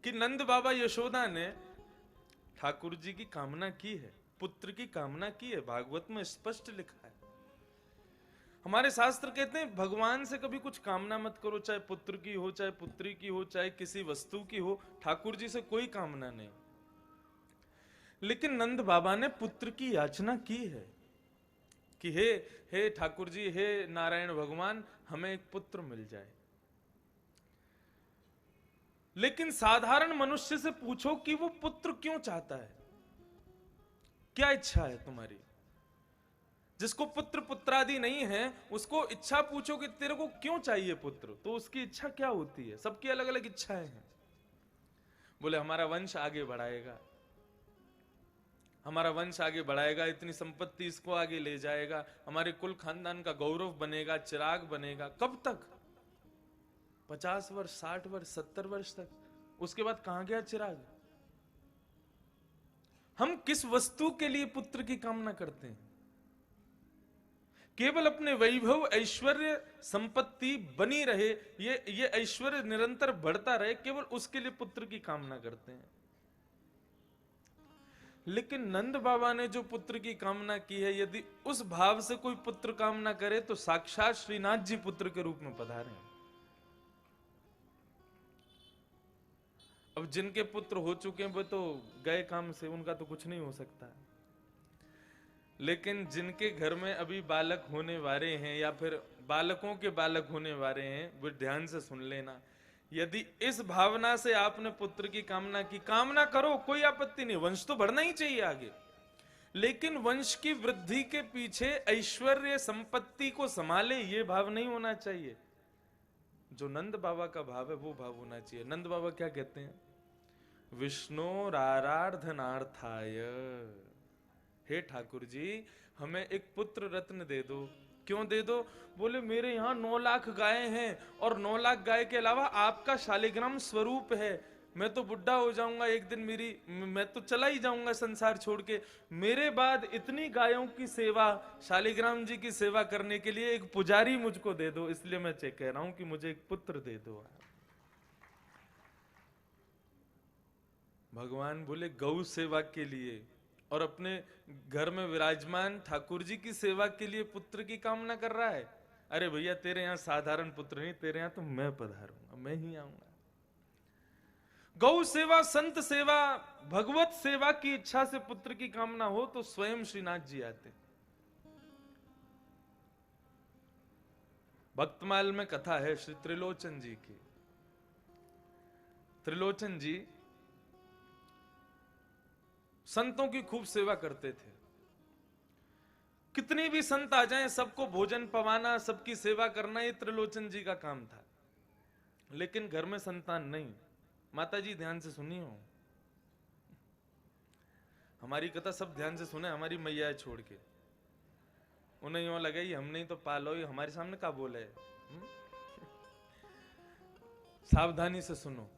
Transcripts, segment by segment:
कि नंद बाबा यशोदा ने ठाकुर जी की कामना की है, पुत्र की कामना की है। भागवत में स्पष्ट लिखा है। हमारे शास्त्र कहते हैं भगवान से कभी कुछ कामना मत करो, चाहे पुत्र की हो, चाहे पुत्री की हो, चाहे किसी वस्तु की हो। ठाकुर जी से कोई कामना नहीं। लेकिन नंद बाबा ने पुत्र की याचना की है कि हे ठाकुर जी, हे नारायण भगवान, हमें एक पुत्र मिल जाए। लेकिन साधारण मनुष्य से पूछो कि वो पुत्र क्यों चाहता है, क्या इच्छा है तुम्हारी। जिसको पुत्र पुत्रादि नहीं है उसको इच्छा पूछो कि तेरे को क्यों चाहिए पुत्र, तो उसकी इच्छा क्या होती है। सबकी अलग अलग इच्छाएं हैं। बोले हमारा वंश आगे बढ़ाएगा, हमारा वंश आगे बढ़ाएगा, इतनी संपत्ति इसको आगे ले जाएगा, हमारे कुल खानदान का गौरव बनेगा, चिराग बनेगा। कब तक? 50 वर्ष, 60 वर्ष, 70 वर्ष तक। उसके बाद कहां गया चिराग? हम किस वस्तु के लिए पुत्र की कामना करते हैं? केवल अपने वैभव, ऐश्वर्य, संपत्ति बनी रहे, ये ऐश्वर्य निरंतर बढ़ता रहे, केवल उसके लिए पुत्र की कामना करते हैं। लेकिन नंद बाबा ने जो पुत्र की कामना की है, यदि उस भाव से कोई पुत्र कामना करे तो साक्षात श्रीनाथ जी पुत्र के रूप में पधारे हैं। अब जिनके पुत्र हो चुके हैं वो तो गए काम से, उनका तो कुछ नहीं हो सकता। लेकिन जिनके घर में अभी बालक होने वाले हैं या फिर बालकों के बालक होने वाले हैं, वो ध्यान से सुन लेना। यदि इस भावना से आपने पुत्र की कामना करो, कोई आपत्ति नहीं, वंश तो बढ़ना ही चाहिए आगे। लेकिन वंश की वृद्धि के पीछे ऐश्वर्य संपत्ति को संभाले, ये भाव नहीं होना चाहिए। जो नंद बाबा का भाव है वो भाव होना चाहिए। नंद बाबा क्या कहते हैं? विष्णोराराधनार्थाय, हे ठाकुर जी हमें एक पुत्र रत्न दे दो। क्यों दे दो? बोले मेरे यहाँ 9 लाख गायें हैं और 9 लाख गाय के अलावा आपका शालिग्राम स्वरूप है। मैं तो बुढ़ा हो जाऊंगा एक दिन, मैं तो चला ही जाऊंगा संसार छोड़ के। मेरे बाद इतनी गायों की सेवा, शालिग्राम जी की सेवा करने के लिए एक पुजारी मुझको दे दो। इसलिए मैं कह रहा हूं कि मुझे एक पुत्र दे दो। भगवान बोले गौ सेवा के लिए और अपने घर में विराजमान ठाकुर जी की सेवा के लिए पुत्र की कामना कर रहा है। अरे भैया तेरे यहां साधारण पुत्र नहीं, तेरे यहां तो मैं पधारूंगा, मैं ही आऊंगा। गौ सेवा, संत सेवा, भगवत सेवा की इच्छा से पुत्र की कामना हो तो स्वयं श्रीनाथ जी आते। भक्तमाल में कथा है श्री त्रिलोचन जी की। त्रिलोचन जी संतों की खूब सेवा करते थे। कितने भी संत आ जाएं सबको भोजन पवाना, सबकी सेवा करना, ये त्रिलोचन जी का काम था। लेकिन घर में संतान नहीं। माता जी ध्यान से सुनिए हो, हमारी कथा सब ध्यान से सुने, हमारी मैया छोड़ के। उन्हें यूं लगे हमने ही तो पालो, ये हमारे सामने का बोले। सावधानी से सुनो।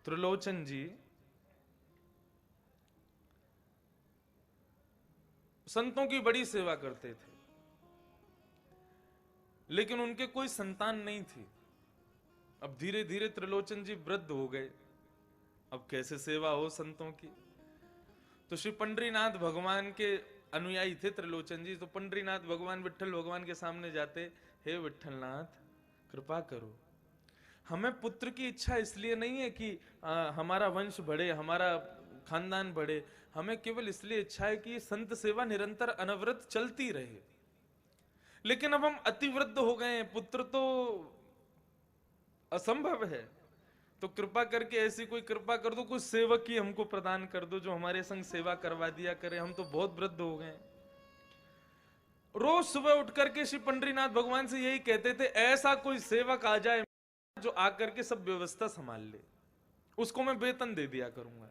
त्रिलोचन जी संतों की बड़ी सेवा करते थे, लेकिन उनके कोई संतान नहीं थी। अब धीरे धीरे त्रिलोचन जी वृद्ध हो गए। अब कैसे सेवा हो संतों की? तो श्री पंडरीनाथ भगवान के अनुयायी थे त्रिलोचन जी। तो पंडरीनाथ भगवान, विट्ठल भगवान के सामने जाते, हे विट्ठलनाथ कृपा करो, हमें पुत्र की इच्छा इसलिए नहीं है कि हमारा वंश बढ़े, हमारा खानदान बढ़े। हमें केवल इसलिए इच्छा है कि संत सेवा निरंतर अनवरत चलती रहे। लेकिन अब हम अतिवृद्ध हो गए हैं, पुत्र तो असंभव है। तो कृपा करके ऐसी कोई कृपा कर दो, कोई सेवक ही हमको प्रदान कर दो जो हमारे संग सेवा करवा दिया करे। हम तो बहुत वृद्ध हो गए। रोज सुबह उठ करके श्री पंडरीनाथ भगवान से यही कहते थे, ऐसा कोई सेवक आ जाए जो आकर के सब व्यवस्था संभाल ले, उसको मैं वेतन दे दिया करूंगा।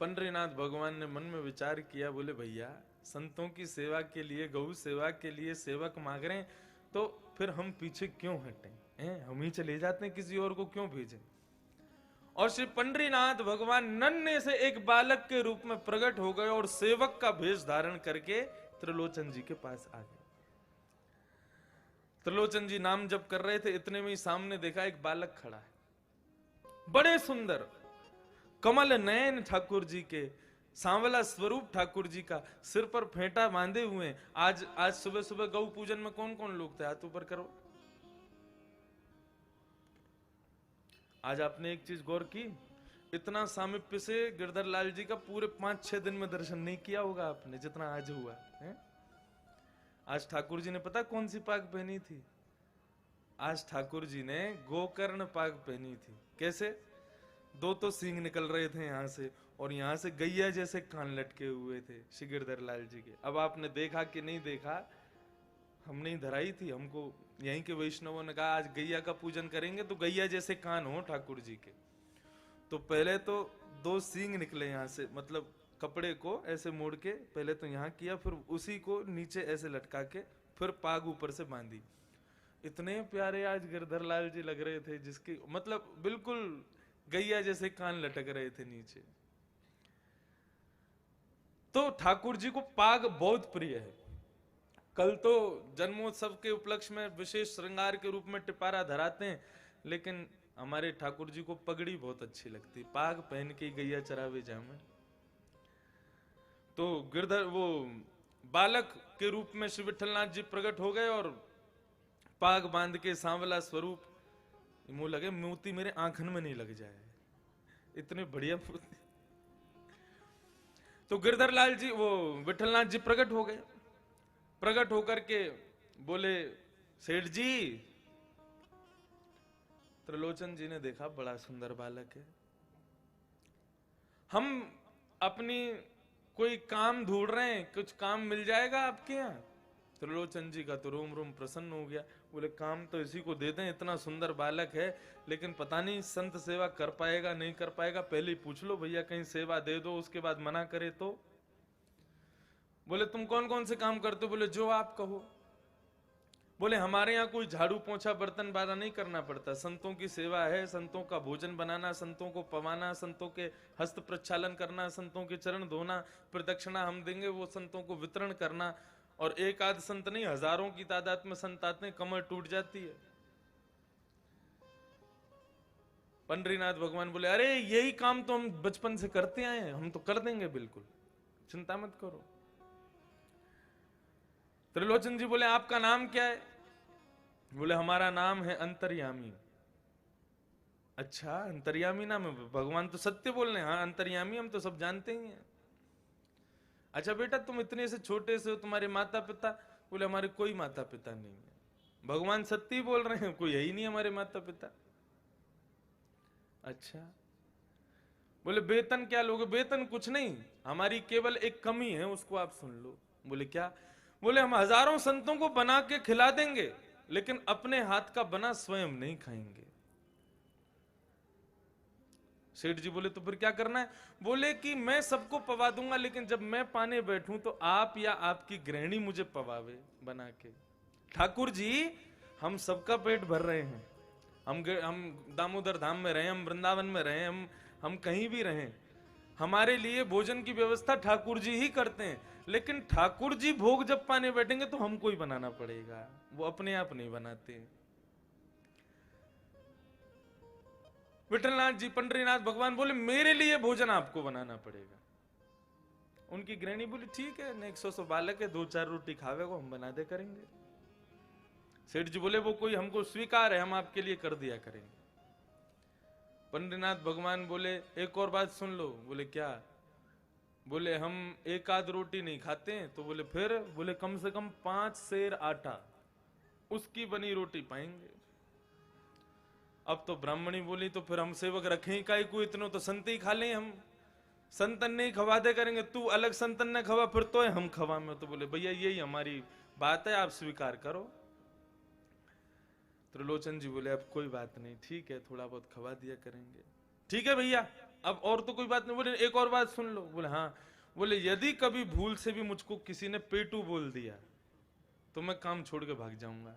पंडरीनाथ भगवान ने मन में विचार किया, बोले भैया संतों की सेवा के लिए, गौ सेवा के लिए सेवक मांग रहे हैं, तो फिर हम पीछे क्यों हटें? हम ही चले जाते हैं, किसी और को क्यों भेजें? और श्री पंडरीनाथ भगवान नन्हे से एक बालक के रूप में प्रकट हो गए और सेवक का भेष धारण करके त्रिलोचन जी के पास आ गए। त्रिलोचन जी नाम जप कर रहे थे, इतने में ही सामने देखा एक बालक खड़ा है, बड़े सुंदर कमल नयन ठाकुर जी के, सांवला स्वरूप ठाकुर जी का, सिर पर फेंटा बांधे हुए। आज आज सुबह सुबह गौ पूजन में कौन कौन लोग थे, हाथ ऊपर करो। आज आपने एक चीज गौर की, इतना सामिप्य से गिरधर लाल जी का पूरे 5-6 दिन में दर्शन नहीं किया होगा आपने, जितना आज हुआ है। आज ठाकुर जी ने पता कौन सी पाग पहनी थी? आज ठाकुर जी ने गोकर्ण पाग पहनी थी। कैसे? 2 तो सींग निकल रहे थे यहां से, और यहां से गैया जैसे कान लटके हुए थे श्री गिरधर लाल जी के। अब आपने देखा कि नहीं देखा, हमने ही धराई थी, हमको यहीं के वैष्णवों ने कहा आज गैया का पूजन करेंगे तो गैया जैसे कान हो ठाकुर जी के। तो पहले तो 2 सींग निकले यहां से, मतलब कपड़े को ऐसे मोड़ के पहले तो यहां किया, फिर उसी को नीचे ऐसे लटका के फिर पाग ऊपर से बांधी। इतने प्यारे आज गिरधर लाल जी लग रहे थे, जिसकी मतलब बिल्कुल गैया जैसे कान लटक रहे थे नीचे। तो ठाकुर जी को पाग बहुत प्रिय है। कल तो जन्मोत्सव के उपलक्ष्य में विशेष श्रृंगार के रूप में टिपारा धराते हैं, लेकिन हमारे ठाकुर जी को पगड़ी बहुत अच्छी लगती, पाग पहन के गैया चरावे जामे। तो गिरधर वो बालक के रूप में श्री विठलनाथ जी प्रकट हो गए और पाग बांध के सांवला स्वरूप, मुंह लगे मोती मेरे आंखन में नहीं लग जाए, इतने बढ़िया मोती। तो गिरधर लाल जी वो विठलनाथ जी प्रकट हो गए। प्रकट होकर के बोले, सेठ जी। त्रिलोचन जी ने देखा बड़ा सुंदर बालक है, हम अपनी कोई काम ढूंढ रहे हैं, कुछ काम मिल जाएगा आपके यहाँ? त्रिलोचन जी का तो रोम रोम प्रसन्न हो गया। बोले काम तो इसी को दे दें, इतना सुंदर बालक है, लेकिन पता नहीं संत सेवा कर पाएगा नहीं कर पाएगा, पहले ही पूछ लो भैया, कहीं सेवा दे दो, उसके बाद मना करे तो। बोले तुम कौन कौन से काम करते हो? बोले जो आप कहो। बोले हमारे यहाँ कोई झाड़ू पोछा बर्तन बारा नहीं करना पड़ता, संतों की सेवा है, संतों का भोजन बनाना, संतों को पवाना, संतों के हस्त प्रक्षालन करना, संतों के चरण धोना, प्रदक्षिणा हम देंगे वो संतों को वितरण करना। और एक आध संत नहीं, हजारों की तादाद में संत आते हैं, कमर टूट जाती है। पंडरीनाथ भगवान बोले अरे यही काम तो हम बचपन से करते आए हैं, हम तो कर देंगे, बिल्कुल चिंता मत करो। त्रिलोचन जी बोले आपका नाम क्या है? बोले हमारा नाम है अंतर्यामी। अच्छा अंतर्यामी नाम है, भगवान तो सत्य बोल रहे हैं। हाँ अंतर्यामी हम तो सब जानते ही हैं। अच्छा बेटा तुम इतने से छोटे से हो, तुम्हारे माता पिता? बोले हमारे कोई माता पिता नहीं है। भगवान सत्य ही बोल रहे हैं, कोई है ही नहीं हमारे माता पिता। अच्छा बोले वेतन क्या लोगे? वेतन कुछ नहीं, हमारी केवल एक कमी है, उसको आप सुन लो। बोले क्या? बोले हम हजारों संतों को बना के खिला देंगे, लेकिन अपने हाथ का बना स्वयं नहीं खाएंगे। सेठ जी बोले तो फिर क्या करना है? बोले कि मैं सबको पवा दूंगा, लेकिन जब मैं पाने बैठूं तो आप या आपकी गृहिणी मुझे पवावे बना के। ठाकुर जी हम सबका पेट भर रहे हैं, हम दामोदर धाम में रहे, हम वृंदावन में रहे, हम कहीं भी रहें, हमारे लिए भोजन की व्यवस्था ठाकुर जी ही करते हैं, लेकिन ठाकुर जी भोग जब पाने बैठेंगे तो हमको ही बनाना पड़ेगा, वो अपने आप नहीं बनाते। विठलनाथ जी पंडरीनाथ भगवान बोले मेरे लिए भोजन आपको बनाना पड़ेगा। उनकी गृहिणी बोली ठीक है, 100 बालक है, 2-4 रोटी खावेगा, हम बना दे करेंगे। सेठ जी बोले वो कोई हमको स्वीकार है, हम आपके लिए कर दिया करेंगे। पंडरीनाथ भगवान बोले एक और बात सुन लो। बोले क्या? बोले हम एक आध रोटी नहीं खाते हैं। तो बोले फिर? बोले कम से कम 5 सेर आटा, उसकी बनी रोटी पाएंगे। अब तो ब्राह्मणी बोली तो फिर हम सेवक रखें काई को, इतनों तो संत ही खा लें, हम संतन नहीं खवा दे करेंगे, तू अलग संतन ने खवा फिर तो हम खवा में। तो बोले भैया यही हमारी बात है, आप स्वीकार करो। त्रिलोचन जी बोले अब कोई बात नहीं, ठीक है थोड़ा बहुत खवा दिया करेंगे। ठीक है भैया अब और तो कोई बात नहीं। बोले एक और बात सुन लो। बोले हाँ। बोले यदि कभी भूल से भी मुझको किसी ने पेटू बोल दिया तो मैं काम छोड़ के भाग जाऊंगा,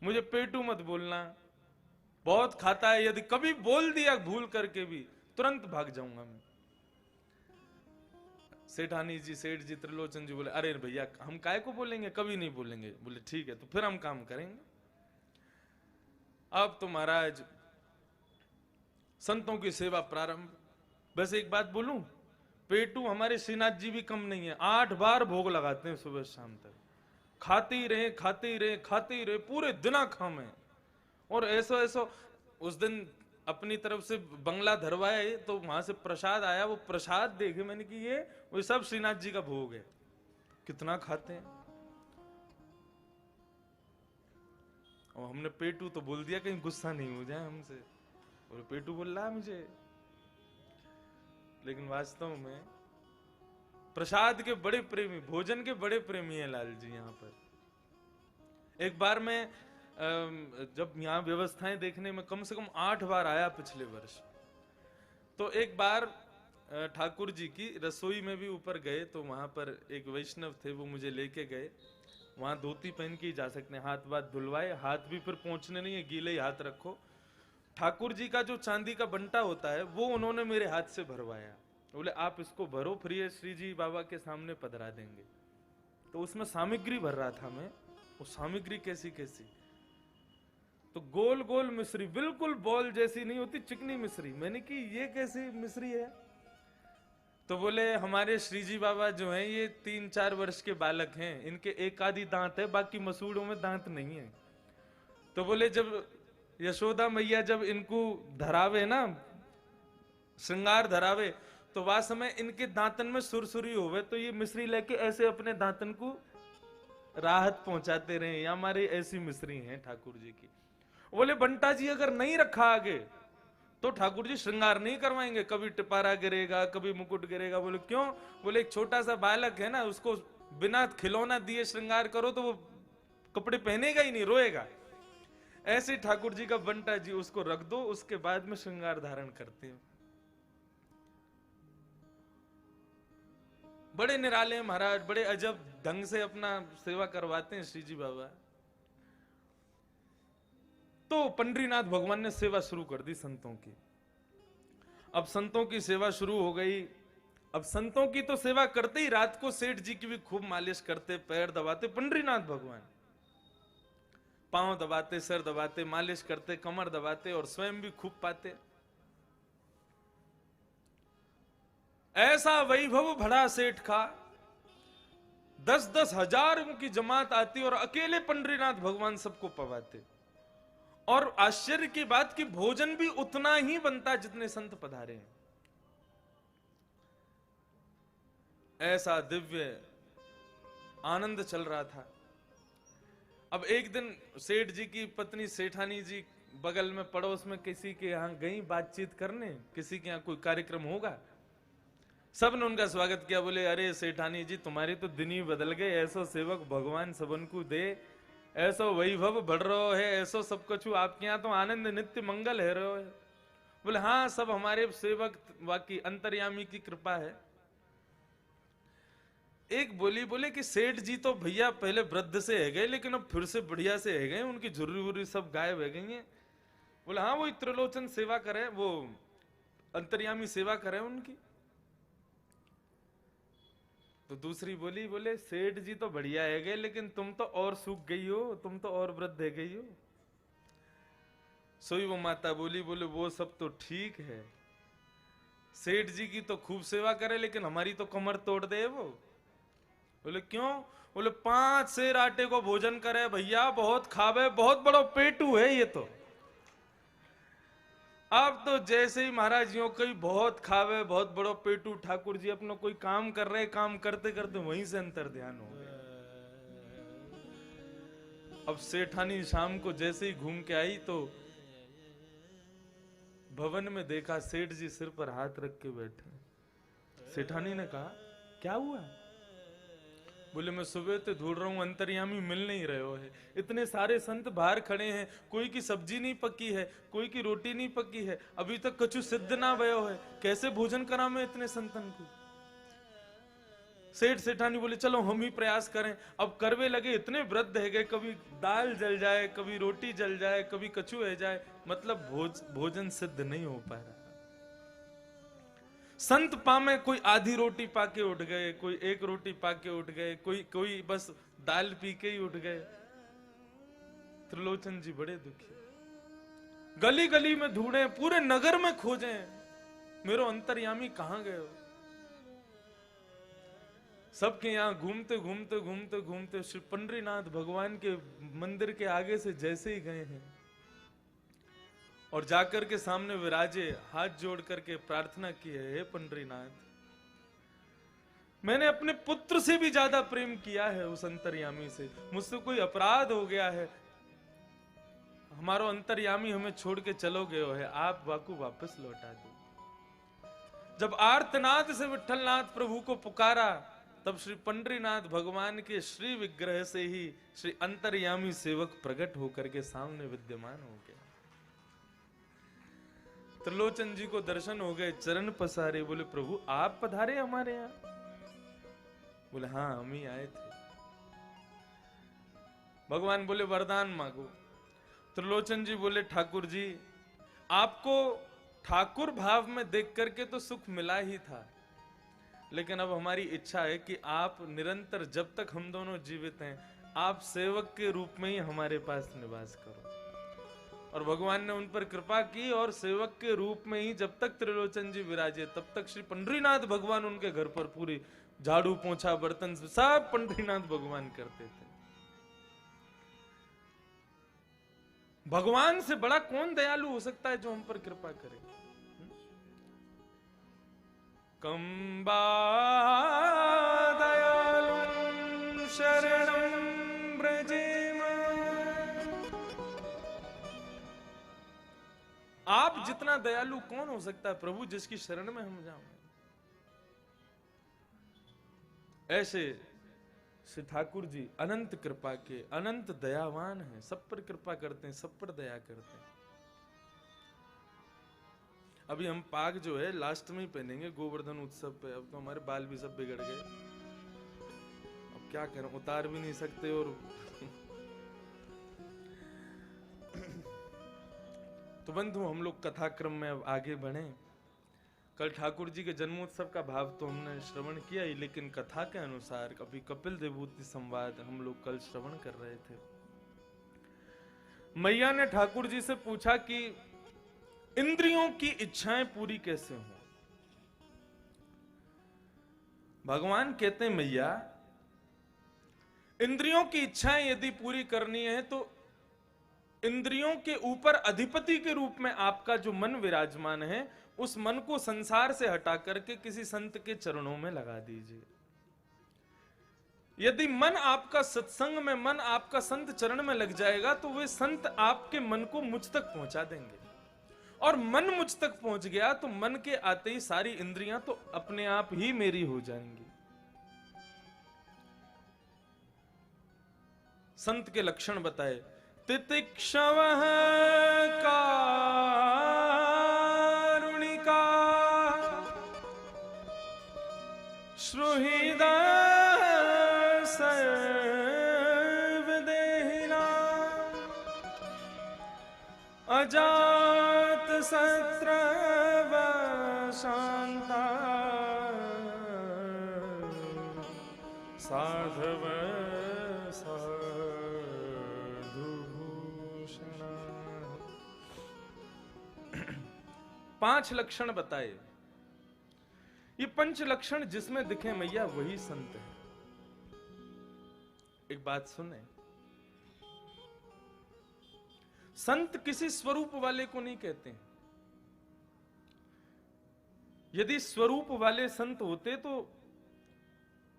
मुझे पेटू मत बोलना, बहुत खाता है, यदि कभी बोल दिया भूल करके भी तुरंत भाग जाऊंगा मैं। सेठानी जी, सेठ जी, त्रिलोचन जी बोले अरे भैया हम काय को बोलेंगे, कभी नहीं बोलेंगे। बोले ठीक है, तो फिर हम काम करेंगे। अब तो महाराज संतों की सेवा प्रारंभ। वैसे एक बात बोलूं, पेटू हमारे श्रीनाथ जी भी कम नहीं है, 8 बार भोग लगाते हैं सुबह शाम तक, खाते ही रहे खाते ही रहे खाते ही रहे, पूरे दिना खामे। और ऐसा ऐसा उस दिन अपनी तरफ से बंगला धरवाए तो वहां से प्रसाद आया, वो प्रसाद देखे मैंने कि ये वो सब श्रीनाथ जी का भोग है, कितना खाते हैं। और हमने पेटू तो बोल दिया कहीं गुस्सा नहीं हो जाए हमसे, और पेटू बोल रहा है मुझे, लेकिन वास्तव में प्रसाद के बड़े प्रेमी, भोजन के बड़े प्रेमी हैं लाल जी यहाँ पर। एक बार मैं जब यहाँ व्यवस्थाएं देखने में कम से कम 8 बार आया पिछले वर्ष, तो एक बार ठाकुर जी की रसोई में भी ऊपर गए, तो वहां पर एक वैष्णव थे, वो मुझे लेके गए। वहां धोती पहन के ही जा सकते हैं, हाथ बात धुलवाए, हाथ भी फिर पहुंचने नहीं है, गीले ही हाथ रखो। ठाकुर जी का जो चांदी का बंटा होता है वो उन्होंने मेरे हाथ से भरवाया। बोले आप इसको भरो, फिर ये श्री जी बाबा के सामने पधरा देंगे। तो उसमें सामग्री भर रहा था मैं, वो सामग्री कैसी कैसी, तो गोल गोल मिश्री, बिल्कुल बॉल जैसी नहीं होती, चिकनी मिश्री। मैंने कि ये कैसी मिश्री है? तो बोले हमारे श्री जी बाबा जो हैं ये 3-4 वर्ष के बालक हैं, इनके एक आधी दांत है, बाकी मसूड़ों में दांत नहीं है। तो बोले जब यशोदा मैया जब इनको धरावे ना, श्रृंगार धरावे, तो वह समय इनके दांतन में सुरसुरी होवे, तो ये मिश्री लेके ऐसे अपने दांतन को राहत पहुंचाते रहे। या हमारी ऐसी मिश्री है ठाकुर जी की। बोले बंटा जी अगर नहीं रखा आगे तो ठाकुर जी श्रृंगार नहीं करवाएंगे, कभी टिपारा गिरेगा, कभी मुकुट गिरेगा। बोले क्यों? बोले एक छोटा सा बालक है ना, उसको बिना खिलौना दिए श्रृंगार करो तो वो कपड़े पहनेगा ही नहीं, रोएगा। ऐसे ठाकुर जी का बंटा जी, उसको रख दो, उसके बाद में श्रृंगार धारण करते हैं। बड़े निराले महाराज, बड़े अजब ढंग से अपना सेवा करवाते हैं श्री जी बाबा। तो पंडरीनाथ भगवान ने सेवा शुरू कर दी संतों की। अब संतों की सेवा शुरू हो गई। अब संतों की तो सेवा करते ही रात को सेठ जी की भी खूब मालिश करते, पैर दबाते पंडरीनाथ भगवान, पांव दबाते, सर दबाते, मालिश करते, कमर दबाते, और स्वयं भी खूब पाते। ऐसा वैभव भरा सेठ का, 10-10 हजार की जमात आती और अकेले पंडरीनाथ भगवान सबको पवाते। और आश्चर्य की बात कि भोजन भी उतना ही बनता जितने संत पधारे हैं। ऐसा दिव्य आनंद चल रहा था। अब एक दिन सेठ जी की पत्नी सेठानी जी बगल में पड़ोस में किसी के यहां गई बातचीत करने, किसी के यहां कोई कार्यक्रम होगा। सबने उनका स्वागत किया। बोले अरे सेठानी जी तुम्हारी तो दिन ही बदल गए, ऐसो सेवक भगवान सबन को दे, ऐसो वैभव बढ़ रहा है, ऐसो सब कुछ आपके यहाँ तो आनंद नित्य मंगल है रहो है। बोले हाँ सब हमारे सेवक बाकी अंतर्यामी की कृपा है। एक बोले कि सेठ जी तो भैया पहले वृद्ध से है गए, लेकिन अब फिर से बढ़िया से है गए, उनकी झुर्री वुर्री सब गायब है गई है। बोले हाँ वो त्रिलोचन सेवा करे, वो अंतर्यामी सेवा करे उनकी। तो दूसरी बोले सेठ जी तो बढ़िया है गए, लेकिन तुम तो और सूख गई हो, तुम तो और वृद्ध है गई हो। सोई वो माता बोले वो सब तो ठीक है, सेठ जी की तो खूब सेवा करे, लेकिन हमारी तो कमर तोड़ दे वो। बोले क्यों? बोले 5 सेर आटे को भोजन करे भैया, बहुत खावे, बहुत बड़ो पेटू है ये तो। अब तो जैसे ही महाराज जी कई बहुत खावे, बहुत बड़ो पेटू, ठाकुर जी अपना कोई काम कर रहे, काम करते करते वहीं से अंतर ध्यान हो गया। अब सेठानी शाम को जैसे ही घूम के आई तो भवन में देखा सेठ जी सिर पर हाथ रख के बैठे। सेठानी ने कहा क्या हुआ? बोले मैं सुबह से ढूंढ रहा हूं, अंतर्यामी मिल नहीं रहे हो है, इतने सारे संत बाहर खड़े हैं, कोई की सब्जी नहीं पकी है, कोई की रोटी नहीं पकी है, अभी तक कछु सिद्ध ना भयो है, कैसे भोजन करा मैं इतने संतन को? सेठ सेठानी बोले चलो हम ही प्रयास करें। अब करवे लगे, इतने वृद्ध है गए, कभी दाल जल जाए, कभी रोटी जल जाए, कभी कछु है जाए, मतलब भोजन सिद्ध नहीं हो पा रहा। संत पामे कोई आधी रोटी पाके उठ गए, कोई एक रोटी पाके उठ गए, कोई बस दाल पी के ही उठ गए। त्रिलोचन जी बड़े दुखी, गली गली में ढूंढे, पूरे नगर में खोजे, मेरो अंतर्यामी कहां गए हो। सबके यहां घूमते घूमते घूमते घूमते श्री पंडरीनाथ भगवान के मंदिर के आगे से जैसे ही गए हैं और जाकर के सामने विराजे, हाथ जोड़ करके प्रार्थना की है, हे पंडरीनाथ, मैंने अपने पुत्र से भी ज्यादा प्रेम किया है उस अंतर्यामी से, मुझसे कोई अपराध हो गया है, हमारो अंतर्यामी हमें छोड़ के चलो गयो है, आप वाकू वापस लौटा दो। जब आर्तनाद से विठलनाथ प्रभु को पुकारा, तब श्री पंडरीनाथ भगवान के श्री विग्रह से ही श्री अंतर्यामी सेवक प्रकट होकर के सामने विद्यमान हो गए। त्रिलोचन जी को दर्शन हो गए, चरण पसारे, बोले प्रभु आप पधारे हमारे यहाँ। बोले हाँ हम ही आए थे। भगवान बोले वरदान मांगो। त्रिलोचन जी बोले ठाकुर जी, आपको ठाकुर भाव में देख करके तो सुख मिला ही था, लेकिन अब हमारी इच्छा है कि आप निरंतर जब तक हम दोनों जीवित हैं, आप सेवक के रूप में ही हमारे पास निवास करो। और भगवान ने उन पर कृपा की और सेवक के रूप में ही जब तक त्रिलोचन जी विराजे, तब तक श्री पंडरीनाथ भगवान उनके घर पर पूरी झाड़ू पोंछा बर्तन सब पंडरीनाथ भगवान करते थे। भगवान से बड़ा कौन दयालु हो सकता है जो हम पर कृपा करे। कंबा दयालु शरणं ब्रजेम। आप जितना दयालु कौन हो सकता है प्रभु, जिसकी शरण में हम जाएं। ऐसे श्री ठाकुर जी अनंत कृपा के, अनंत दयावान हैं, सब पर कृपा करते हैं, सब पर दया करते हैं। अभी हम पाग जो है लास्ट में ही पहनेंगे गोवर्धन उत्सव पे। अब तो हमारे बाल भी सब बिगड़ गए, अब क्या करें, उतार भी नहीं सकते। और तो बंधु हम लोग कथाक्रम में अब आगे बढ़े। कल ठाकुर जी के जन्मोत्सव का भाव तो हमने श्रवण किया ही, लेकिन कथा के अनुसार अभी कपिल देवभूति संवाद हम लोग कल श्रवण कर रहे थे। मैया ने ठाकुर जी से पूछा कि इंद्रियों की इच्छाएं पूरी कैसे हों। भगवान कहते हैं मैया, इंद्रियों की इच्छाएं यदि पूरी करनी है तो इंद्रियों के ऊपर अधिपति के रूप में आपका जो मन विराजमान है, उस मन को संसार से हटा करके किसी संत के चरणों में लगा दीजिए। यदि मन आपका सत्संग में, मन आपका संत चरण में लग जाएगा, तो वे संत आपके मन को मुझ तक पहुंचा देंगे। और मन मुझ तक पहुंच गया तो मन के आते ही सारी इंद्रियां तो अपने आप ही मेरी हो जाएंगी। संत के लक्षण बताए, तितिक्षवः कारुणिका श्रुहिदा सर्वदेहिना अजात शत्रव शांता साधव साधुभूषणा। 5 लक्षण बताए। ये 5 लक्षण जिसमें दिखे मैया वही संत है। एक बात सुने, संत किसी स्वरूप वाले को नहीं कहते हैं। यदि स्वरूप वाले संत होते तो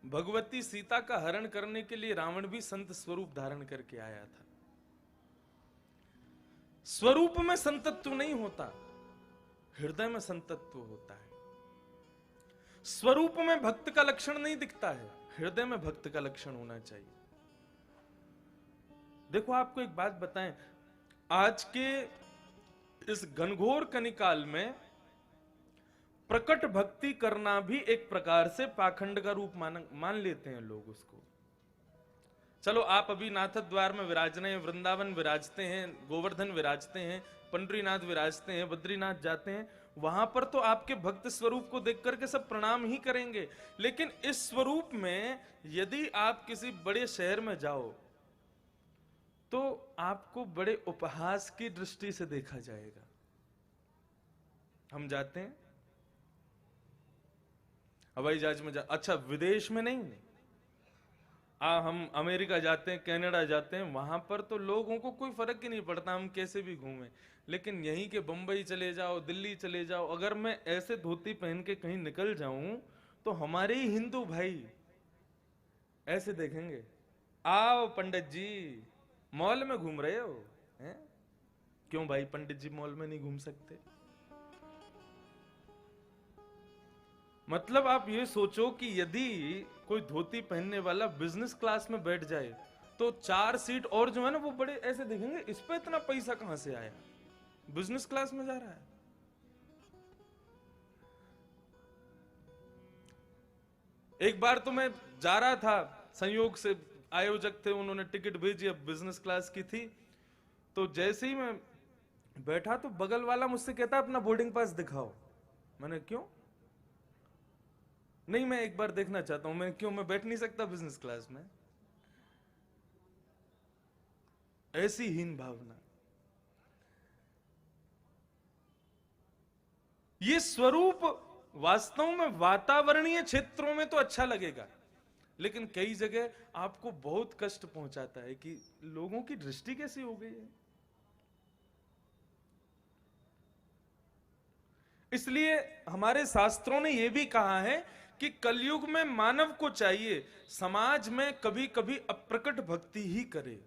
भगवती सीता का हरण करने के लिए रावण भी संत स्वरूप धारण करके आया था। स्वरूप में संतत्व नहीं होता, हृदय में संतत्व होता है। स्वरूप में भक्त का लक्षण नहीं दिखता है, हृदय में भक्त का लक्षण होना चाहिए। देखो आपको एक बात बताएं, आज के इस घनघोर कलिकाल में प्रकट भक्ति करना भी एक प्रकार से पाखंड का रूप मान लेते हैं लोग उसको। चलो आप अभी नाथ द्वार में विराज रहे हैं, वृंदावन विराजते हैं, गोवर्धन विराजते हैं, पंडरीनाथ विराजते हैं, बद्रीनाथ जाते हैं, वहां पर तो आपके भक्त स्वरूप को देख करके सब प्रणाम ही करेंगे, लेकिन इस स्वरूप में यदि आप किसी बड़े शहर में जाओ तो आपको बड़े उपहास की दृष्टि से देखा जाएगा। हम जाते हैं हवाई जहाज में अच्छा विदेश में नहीं, हम अमेरिका जाते हैं, कनाडा जाते हैं, वहां पर तो लोगों को कोई फर्क ही नहीं पड़ता हम कैसे भी घूमें। लेकिन यहीं के बंबई चले जाओ, दिल्ली चले जाओ, अगर मैं ऐसे धोती पहन के कहीं निकल जाऊं तो हमारे ही हिंदू भाई ऐसे देखेंगे, आओ पंडित जी मॉल में घूम रहे हो हैं? क्यों भाई पंडित जी मॉल में नहीं घूम सकते? मतलब आप ये सोचो कि यदि कोई धोती पहनने वाला बिजनेस क्लास में बैठ जाए तो 4 सीट और जो है ना वो बड़े ऐसे देखेंगे, इस पे इतना पैसा कहां से आया, बिजनेस क्लास में जा रहा है। एक बार तो मैं जा रहा था, संयोग से आयोजक थे, उन्होंने टिकट भेजी, अब बिजनेस क्लास की थी, तो जैसे ही मैं बैठा तो बगल वाला मुझसे कहता अपना बोर्डिंग पास दिखाओ। मैंने क्यों? नहीं मैं एक बार देखना चाहता हूं। मैं क्यों, मैं बैठ नहीं सकता बिजनेस क्लास में? ऐसी हीन भावना। ये स्वरूप वास्तव में वातावरणीय क्षेत्रों में तो अच्छा लगेगा, लेकिन कई जगह आपको बहुत कष्ट पहुंचाता है कि लोगों की दृष्टि कैसी हो गई है। इसलिए हमारे शास्त्रों ने यह भी कहा है कि कलयुग में मानव को चाहिए समाज में कभी कभी अप्रकट भक्ति ही करे।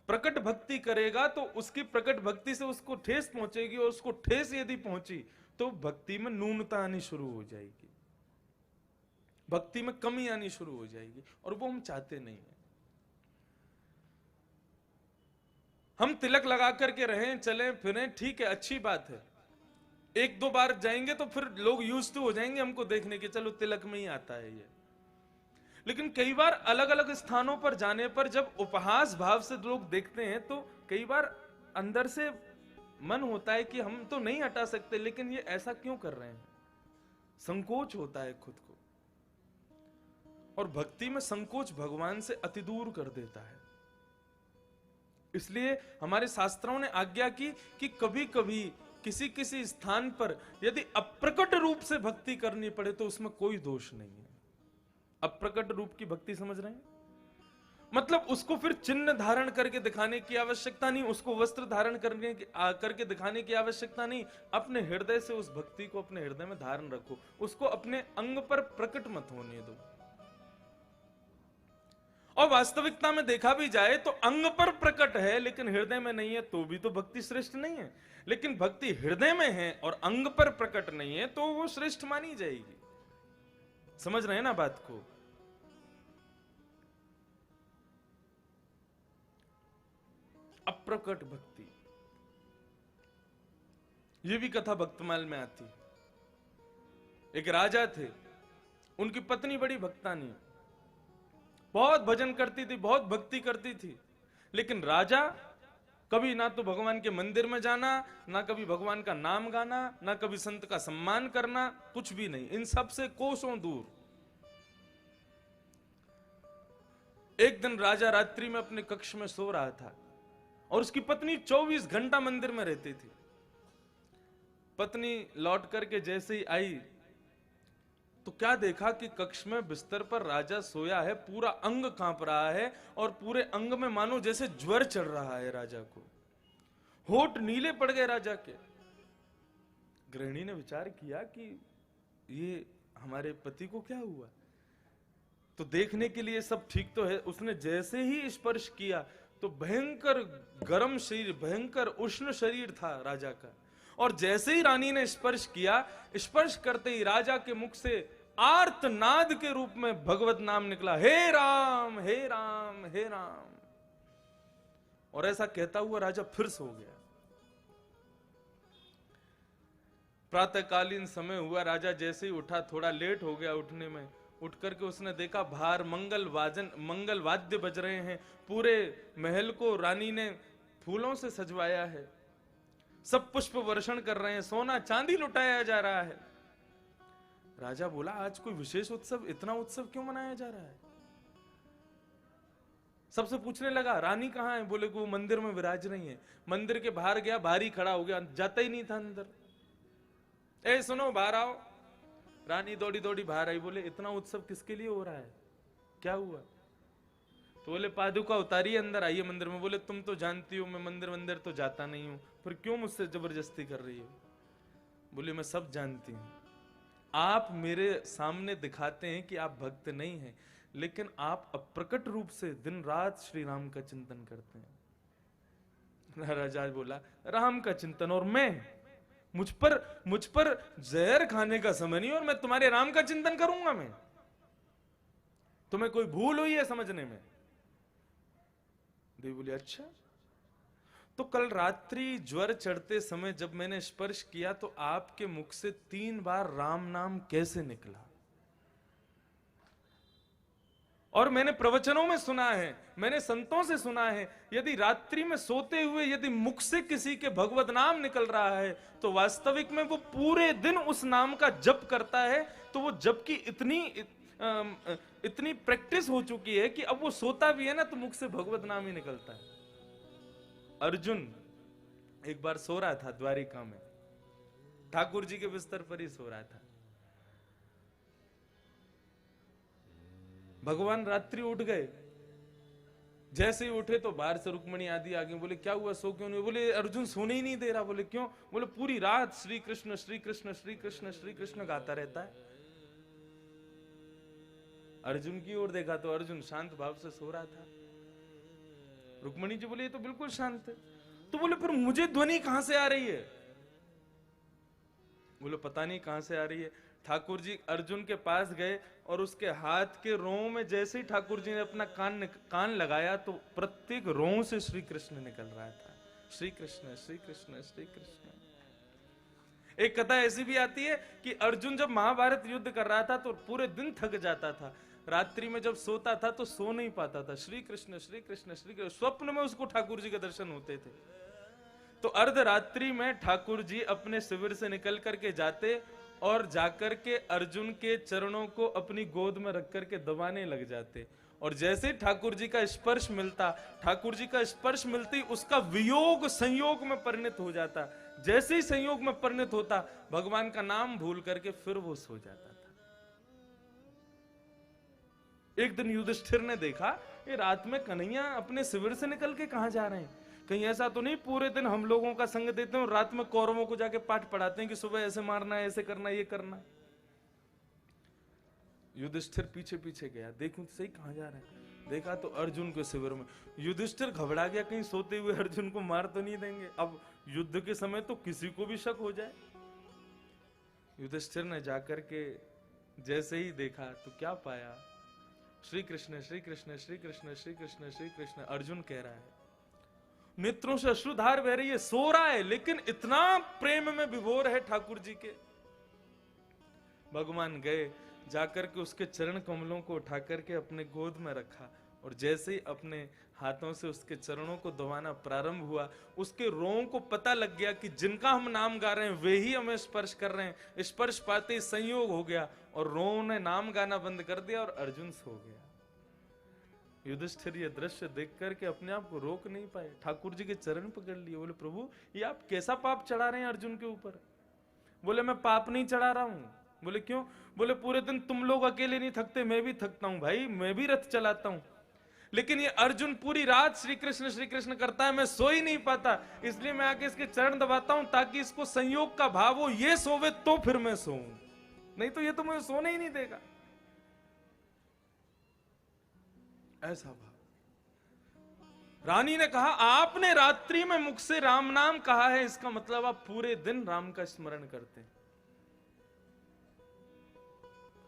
प्रकट भक्ति करेगा तो उसकी प्रकट भक्ति से उसको ठेस पहुंचेगी, और उसको ठेस यदि पहुंची तो भक्ति में न्यूनता आनी शुरू हो जाएगी, भक्ति में कमी आनी शुरू हो जाएगी, और वो हम चाहते नहीं है। हम तिलक लगा करके रहें, चलें फिरें, ठीक है, अच्छी बात है। 1-2 बार जाएंगे तो फिर लोग यूज तो हो जाएंगे हमको देखने के, चलो तिलक में ही आता है ये। लेकिन कई बार अलग अलग स्थानों पर जाने पर जब उपहास भाव से लोग देखते हैं तो कई बार अंदर से मन होता है कि हम तो नहीं हटा सकते, लेकिन ये ऐसा क्यों कर रहे हैं, संकोच होता है खुद को। और भक्ति में संकोच भगवान से अति दूर कर देता है। इसलिए हमारे शास्त्रों ने आज्ञा की कि कभी कभी किसी किसी स्थान पर यदि अप्रकट रूप से भक्ति करनी पड़े तो उसमें कोई दोष नहीं है। अप्रकट रूप की भक्ति समझ रहे हैं? मतलब उसको फिर चिन्ह धारण करके दिखाने की आवश्यकता नहीं, उसको वस्त्र धारण करके दिखाने की आवश्यकता नहीं। अपने हृदय से उस भक्ति को अपने हृदय में धारण रखो, उसको अपने अंग पर प्रकट मत होने दो। और वास्तविकता में देखा भी जाए तो अंग पर प्रकट है लेकिन हृदय में नहीं है तो भी तो भक्ति श्रेष्ठ नहीं है। लेकिन भक्ति हृदय में है और अंग पर प्रकट नहीं है तो वो श्रेष्ठ मानी जाएगी। समझ रहे हैं ना बात को? अप्रकट भक्ति, ये भी कथा भक्तमाल में आती। एक राजा थे, उनकी पत्नी बड़ी भक्तानी, बहुत भजन करती थी, बहुत भक्ति करती थी, लेकिन राजा कभी ना तो भगवान के मंदिर में जाना, ना कभी भगवान का नाम गाना, ना कभी संत का सम्मान करना, कुछ भी नहीं, इन सब से कोसों दूर। एक दिन राजा रात्रि में अपने कक्ष में सो रहा था और उसकी पत्नी 24 घंटा मंदिर में रहती थी। पत्नी लौट करके जैसे ही आई तो क्या देखा कि कक्ष में बिस्तर पर राजा सोया है, पूरा अंग कांप रहा है और पूरे अंग में मानो जैसे ज्वर चढ़ रहा है राजा को, होठ नीले पड़ गए राजा के। गृहिणी ने विचार किया कि ये हमारे पति को क्या हुआ, तो देखने के लिए सब ठीक तो है। उसने जैसे ही स्पर्श किया तो भयंकर गर्म शरीर, भयंकर उष्ण शरीर था राजा का, और जैसे ही रानी ने स्पर्श किया, स्पर्श करते ही राजा के मुख से आर्तनाद के रूप में भगवत नाम निकला, हे राम हे राम हे राम। और ऐसा कहता हुआ राजा फिर सो गया। प्रातःकालीन समय हुआ, राजा जैसे ही उठा, थोड़ा लेट हो गया उठने में, उठ करके उसने देखा बाहर मंगल वाद्य बज रहे हैं, पूरे महल को रानी ने फूलों से सजवाया है। सब पुष्प वर्षण कर रहे हैं, सोना चांदी लुटाया जा रहा है। राजा बोला आज कोई विशेष उत्सव, इतना उत्सव क्यों मनाया जा रहा है? सबसे पूछने लगा रानी कहाँ है? बोले कि वो मंदिर में विराज नहीं है। मंदिर के बाहर गया, बाहर ही खड़ा हो गया, जाता ही नहीं था अंदर। ए सुनो बाहर आओ। रानी दौड़ी दौड़ी बाहर आई, बोले इतना उत्सव किसके लिए हो रहा है, क्या हुआ? तो बोले पादुका उतारिए, अंदर आइए मंदिर में। बोले तुम तो जानती हो मैं मंदिर तो जाता नहीं हूं, फिर क्यों मुझसे जबरदस्ती कर रही हो? बोले मैं सब जानती हूं, आप मेरे सामने दिखाते हैं कि आप भक्त नहीं हैं, लेकिन आप अप्रकट रूप से दिन रात श्री राम का चिंतन करते हैं। राजा बोला राम का चिंतन, और मैं मुझ पर जहर खाने का समय नहीं, और मैं तुम्हारे राम का चिंतन करूंगा? मैं तुम्हें कोई भूल हुई है समझने में? देवी बोली अच्छा। तो कल रात्रि ज्वर चढ़ते समय जब मैंने स्पर्श किया तो आपके मुख से 3 बार राम नाम कैसे निकला? और मैंने प्रवचनों में सुना है, मैंने संतों से सुना है, यदि रात्रि में सोते हुए यदि मुख से किसी के भगवत नाम निकल रहा है तो वास्तविक में वो पूरे दिन उस नाम का जप करता है। तो वो जप की इतनी प्रैक्टिस हो चुकी है कि अब वो सोता भी है ना तो मुख से भगवत नाम ही निकलता है। अर्जुन एक बार सो रहा था द्वारिका में, ठाकुर जी के बिस्तर पर ही सो रहा था। भगवान रात्रि उठ गए, जैसे ही उठे तो बाहर से रुक्मणी आदि आ गई। बोले क्या हुआ, सो क्यों नहीं? बोले अर्जुन सोने ही नहीं दे रहा। बोले क्यों? बोले पूरी रात श्री कृष्ण श्री कृष्ण श्री कृष्ण श्री कृष्ण गाता रहता है। अर्जुन की ओर देखा तो अर्जुन शांत भाव से सो रहा था। रुक्मणी जी बोले ये तो बिल्कुल शांत है। तो बोले फिर मुझे ध्वनि कहां से आ रही है? बोले पता नहीं कहां से आ रही है। ठाकुर जी अर्जुन के पास गए और उसके हाथ के रों में जैसे ही ठाकुर जी ने अपना कान लगाया तो प्रत्येक रों से श्री कृष्ण निकल रहा था। श्री कृष्ण श्री कृष्ण श्री कृष्ण। एक कथा ऐसी भी आती है कि अर्जुन जब महाभारत युद्ध कर रहा था तो पूरे दिन थक जाता था, रात्रि में जब सोता था तो सो नहीं पाता था। श्री कृष्ण श्री कृष्ण श्री कृष्ण, स्वप्न में उसको ठाकुर जी के दर्शन होते थे। तो अर्धरात्रि में ठाकुर जी अपने शिविर से निकल करके जाते और जाकर के अर्जुन के चरणों को अपनी गोद में रख करके दबाने लग जाते। और जैसे ठाकुर जी का स्पर्श मिलता, ठाकुर जी का स्पर्श मिलती उसका वियोग संयोग में परिणत हो जाता। जैसे ही संयोग में परिणत होता भगवान का नाम भूल करके फिर वो सो जाता था। एक दिन युधिष्ठिर ने देखा ये रात में कन्हैया अपने शिविर से निकल के कहां जा रहे हैं? कहीं ऐसा तो नहीं पूरे दिन हम लोगों का संग देते हैं और रात में कौरवों को जाके पाठ पढ़ाते हैं कि सुबह ऐसे मारना है, ऐसे करना, ये करना। युधिष्ठिर पीछे पीछे गया, देखूं तो सही कहां जा रहे हैं। देखा तो अर्जुन के शिविर में। युधिष्ठिर घबरा गया, कहीं सोते हुए अर्जुन को मार तो नहीं देंगे। अब युद्ध के समय तो किसी को भी शक हो जाए। युधिष्ठिर ने जाकर के जैसे ही देखा तो क्या पाया? श्री कृष्ण श्री कृष्ण श्री कृष्ण श्री कृष्ण श्री कृष्ण। अर्जुन कह रहा है, नेत्रों से अश्रुधार बह रही है, सो रहा है लेकिन इतना प्रेम में विभोर है ठाकुर जी के। भगवान गए, जाकर के उसके चरण कमलों को उठा करके अपने गोद में रखा और जैसे ही अपने हाथों से उसके चरणों को दबाना प्रारंभ हुआ, उसके रों को पता लग गया कि जिनका हम नाम गा रहे हैं वे ही हमें स्पर्श कर रहे हैं। स्पर्श पाते ही संयोग हो गया और रों ने नाम गाना बंद कर दिया और अर्जुन सो गया। युधिष्ठिर ये दृश्य देख करके अपने आप को रोक नहीं पाए, ठाकुर जी के चरण पकड़ लिए। बोले प्रभु ये आप कैसा पाप चढ़ा रहे हैं अर्जुन के ऊपर? बोले मैं पाप नहीं चढ़ा रहा हूं। बोले क्यों? बोले पूरे दिन तुम लोग अकेले नहीं थकते, मैं भी थकता हूं भाई, मैं भी रथ चलाता हूं, लेकिन ये अर्जुन पूरी रात श्री कृष्ण करता है, मैं सो ही नहीं पाता, इसलिए मैं आके इसके चरण दबाता हूं ताकि इसको संयोग का भाव हो, ये सोवे तो फिर मैं सोऊं, नहीं तो ये तो मुझे सोने ही नहीं देगा। ऐसा भाव। रानी ने कहा आपने रात्रि में मुख से राम नाम कहा है, इसका मतलब आप पूरे दिन राम का स्मरण करते हैं।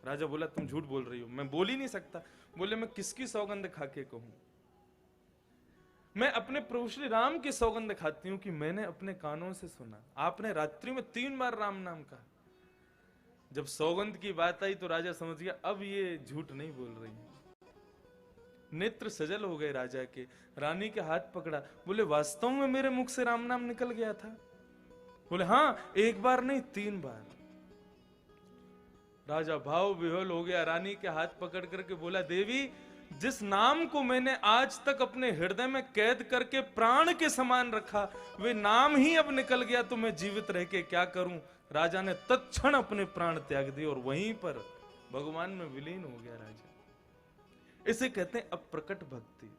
राजा बोला तुम झूठ बोल रही हो। मैं बोल ही नहीं सकता। बोले मैं किसकी सौगंध खाके कहूं? मैं अपने प्रभु श्री राम की सौगंध खाती हूं कि मैंने अपने कानों से सुना, आपने रात्रि में 3 बार राम नाम कहा। जब सौगंध की बात आई तो राजा समझ गया अब ये झूठ नहीं बोल रही है। नेत्र सजल हो गए राजा के, रानी के हाथ पकड़ा, बोले वास्तव में मेरे मुख से राम नाम निकल गया था? बोले हाँ, एक बार नहीं 3 बार। राजा भाव विह्वल हो गया, रानी के हाथ पकड़ करके बोला, देवी जिस नाम को मैंने आज तक अपने हृदय में कैद करके प्राण के समान रखा, वे नाम ही अब निकल गया, तो मैं जीवित रह के क्या करूं। राजा ने तत्क्षण अपने प्राण त्याग दिए और वहीं पर भगवान में विलीन हो गया राजा। इसे कहते हैं अप्रकट भक्ति।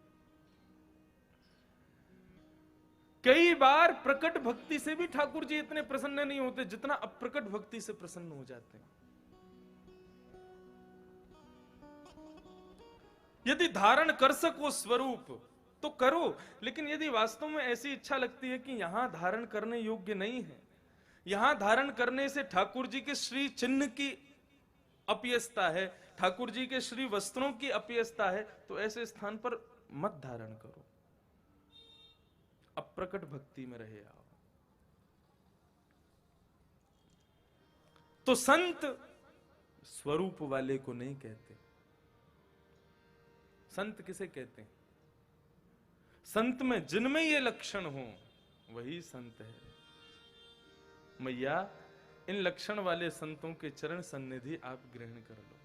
कई बार प्रकट भक्ति से भी ठाकुर जी इतने प्रसन्न नहीं होते जितना अप्रकट भक्ति से प्रसन्न हो जाते हैं। यदि धारण कर सको स्वरूप तो करो, लेकिन यदि वास्तव में ऐसी इच्छा लगती है कि यहां धारण करने योग्य नहीं है, यहां धारण करने से ठाकुर जी के श्री चिन्ह की अपयस्ता है, ठाकुर जी के श्री वस्त्रों की अपयस्ता है, तो ऐसे स्थान पर मत धारण करो, अप्रकट भक्ति में रहे आओ। तो संत स्वरूप वाले को नहीं कहते। संत किसे कहते हैं? संत में जिनमें ये लक्षण हो वही संत है। मैया इन लक्षण वाले संतों के चरण सन्निधि आप ग्रहण कर लो।